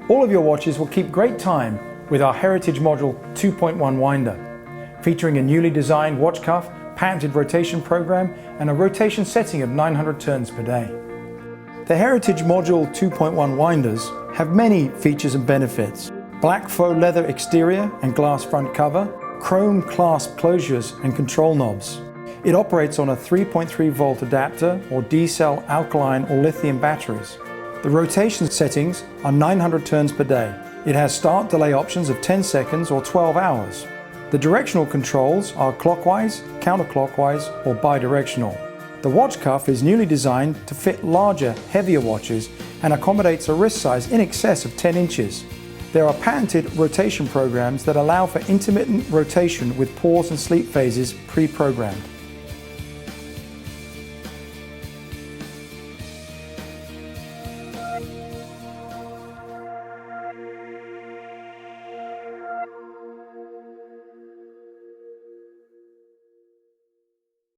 All of your watches will keep great time with our Heritage Module 2.1 winder, featuring a newly designed watch cuff, patented rotation program, and a rotation setting of 900 turns per day. The Heritage Module 2.1 winders have many features and benefits. Black faux leather exterior and glass front cover, chrome clasp closures and control knobs. It operates on a 3.3 volt adapter or D-cell alkaline or lithium batteries. The rotation settings are 900 turns per day. It has start delay options of 10 seconds or 12 hours. The directional controls are clockwise, counterclockwise or bidirectional. The watch cuff is newly designed to fit larger, heavier watches and accommodates a wrist size in excess of 10 inches. There are patented rotation programs that allow for intermittent rotation with pause and sleep phases pre-programmed.